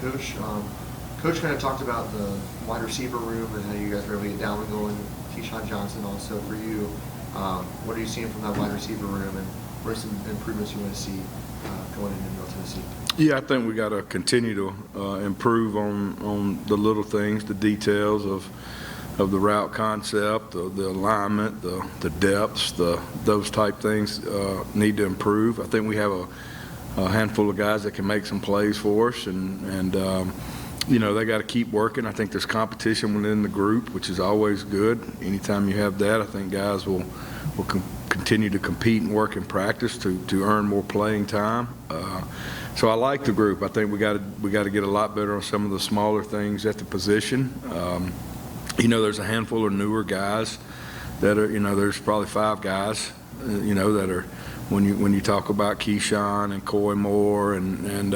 Coach. Coach kind of talked about the wide receiver room and how you guys were able to get Dalvin going, Keyshawn Johnson also for you. What are you seeing from that wide receiver room, and what are some improvements you want to see going into Middle Tennessee? Yeah, I think we got to continue to improve on the little things, the details of the route concept, the alignment, the depths, those type things need to improve. I think we have a handful of guys that can make some plays for us, and you know, they got to keep working. I think there's competition within the group, which is always good. Anytime you have that, I think guys will continue to compete and work in practice to earn more playing time. So I like the group. I think we got to get a lot better on some of the smaller things at the position. You know, there's a handful of newer guys that are, you know, there's probably 5 guys, you know, that are, when you talk about Keyshawn and Coy Moore and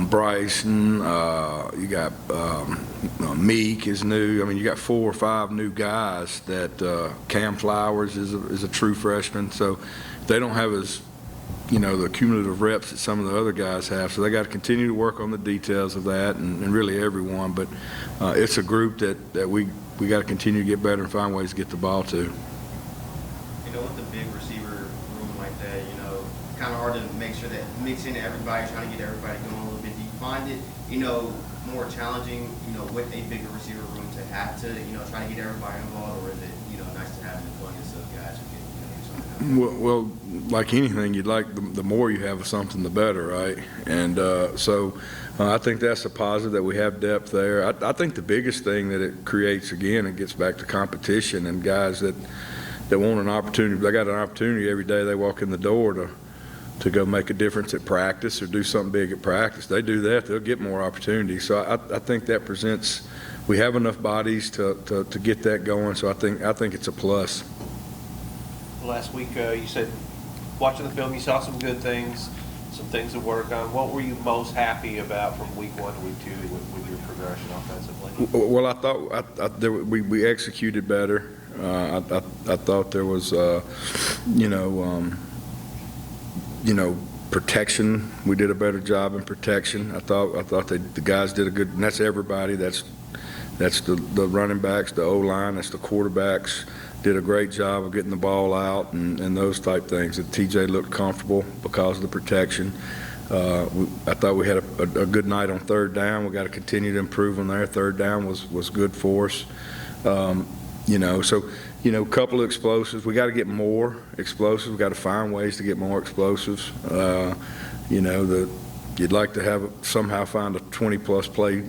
Bryson, you got Meek is new. I mean, you got 4 or 5 new guys that Cam Flowers is a true freshman. So they don't have as, you know, the cumulative reps that some of the other guys have. So they got to continue to work on the details of that, and really everyone. But it's a group that we got to continue to get better and find ways to get the ball to. You know, with the big receiver room like that, you know, kind of hard to make sure that mixing everybody, trying to get everybody going a little bit. Do you find it, you know, more challenging, you know, with a bigger receiver room to have to, you know, try to get everybody involved, or is it, you know, nice to have an abundance of guys who can, you know, do something else? Well, like anything, you'd like the more you have of something, the better, right? And so I think that's a positive that we have depth there. I think the biggest thing that it creates, again, it gets back to competition and guys that want an opportunity. They got an opportunity every day they walk in the door to go make a difference at practice or do something big at practice. They do that, they'll get more opportunities. So I think that presents, we have enough bodies to get that going. So I think it's a plus. Last week, you said watching the film, you saw some good things, some things to work on. What were you most happy about from week 1 to week 2 with your progression offensively? Well, I thought we executed better. I thought there was, protection. We did a better job in protection. I thought the guys did a good, and that's everybody. That's the running backs, the O-line, that's the quarterbacks. Did a great job of getting the ball out and those type things. That TJ looked comfortable because of the protection. I thought we had a good night on 3rd down. We got to continue to improve on there. 3rd down was good for us. A couple of explosives. We got to get more explosives. We got to find ways to get more explosives. You'd like to somehow find a 20-plus play,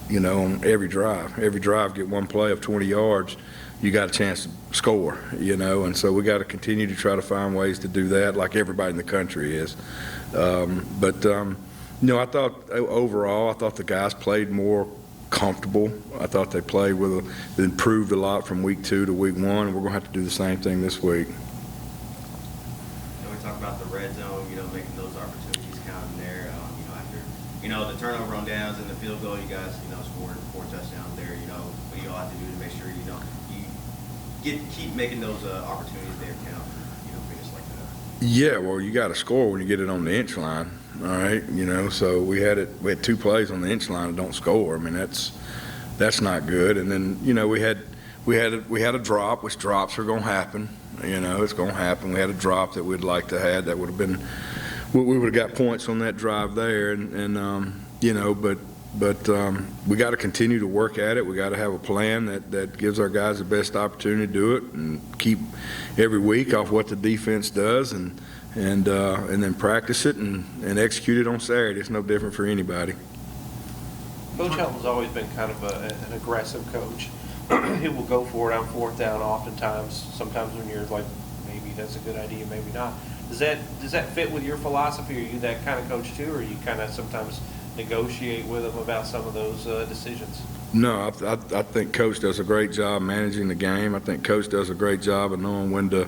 on every drive. Every drive, get one play of 20 yards. You got a chance to score, and so we got to continue to try to find ways to do that, like everybody in the country is. I thought overall, the guys played more comfortable. I thought they played improved a lot from week 2 to week 1, and we're going to have to do the same thing this week. And we talk about the red zone, making those opportunities count in there. After, the turnover on downs and the field goal, you guys, scored 4 touchdowns there. What you all have to do to make sure, you keep making those opportunities there count. Finish like that. Yeah, well, you got to score when you get it on the inch line. All right, so we had 2 plays on the inch line and don't score. I mean, that's not good. And then, we had a drop, which drops are going to happen. It's going to happen. We had a drop that we'd like to have. That would have been, we would have got points on that drive there. But we got to continue to work at it. We got to have a plan that gives our guys the best opportunity to do it, and keep every week off what the defense does, and then practice it and execute it on Saturday. It's no different for anybody. Coach Helton's always been kind of an aggressive coach. He will go for it on 4th down oftentimes. Sometimes when you're like, maybe that's a good idea, maybe not. Does that fit with your philosophy? Are you that kind of coach too, or you kind of sometimes negotiate with them about some of those decisions? No, I think Coach does a great job managing the game. I think Coach does a great job of knowing when to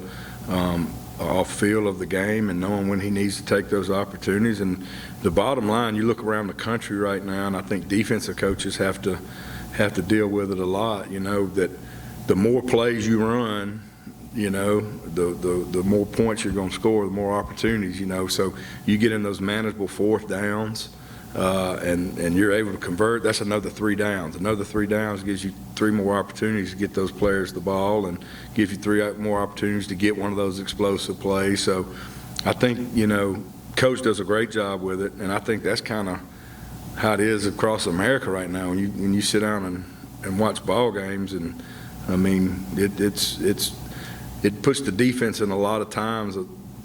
off field of the game and knowing when he needs to take those opportunities. And the bottom line, you look around the country right now, and I think defensive coaches have to deal with it a lot. That the more plays you run, the more points you're going to score, the more opportunities. So you get in those manageable 4th downs. and you're able to convert, that's another 3 downs. Another 3 downs gives you 3 more opportunities to get those players the ball and gives you 3 more opportunities to get one of those explosive plays. So I think, Coach does a great job with it, and I think that's kind of how it is across America right now. When you sit down and watch ball games, and I mean, it puts the defense in a lot of times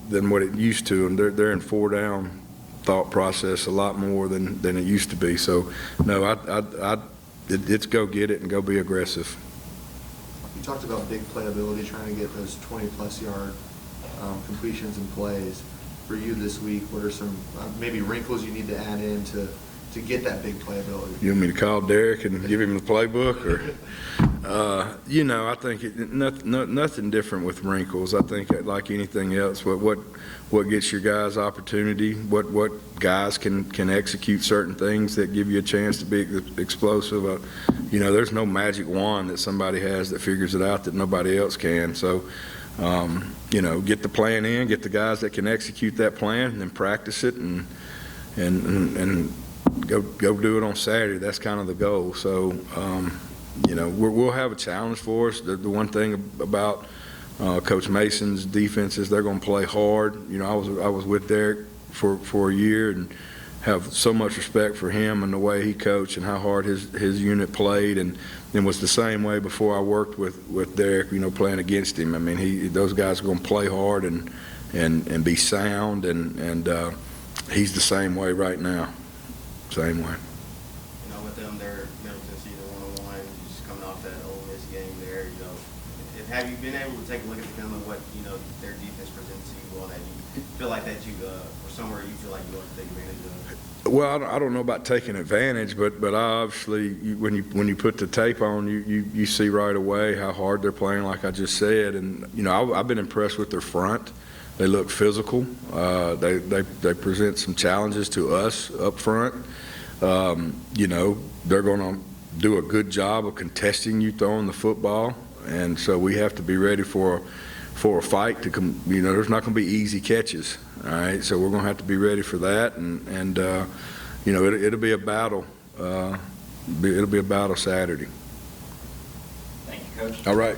than what it used to, and they're in 4 down thought process a lot more than it used to be. So no, it's go get it and go be aggressive. You talked about big playability, trying to get those 20-plus yard completions and plays. For you this week, what are some maybe wrinkles you need to add in to get that big playability? You want me to call Derek and give him the playbook, or I think nothing different with wrinkles. I think like anything else, what gets your guys opportunity, what guys can execute certain things that give you a chance to be explosive. There's no magic wand that somebody has that figures it out that nobody else can. So get the plan in, get the guys that can execute that plan, and then practice it and go do it on Saturday. That's kind of the goal. So we'll have a challenge for us. The one thing about Coach Mason's defense is they're going to play hard. I was with Derek for a year and have so much respect for him and the way he coached and how hard his unit played, and it was the same way before I worked with Derek, playing against him. I mean, those guys are going to play hard and be sound, and he's the same way right now. Same way. With them, they're Middle Tennessee, they're 1-1, just coming off that Ole Miss game there. Have you been able to take a look at the film of what their defense presents to you, all that you feel like that you or somewhere you feel like you want to take advantage of? Well, I don't know about taking advantage, but obviously when you put the tape on, you see right away how hard they're playing, like I just said. And I've been impressed with their front. They look physical. They present some challenges to us up front. They're going to do a good job of contesting you throwing the football, and so we have to be ready for a fight to come. There's not going to be easy catches. All right, so we're going to have to be ready for that, and it'll be a battle. It'll be a battle Saturday. Thank you, Coach. All right.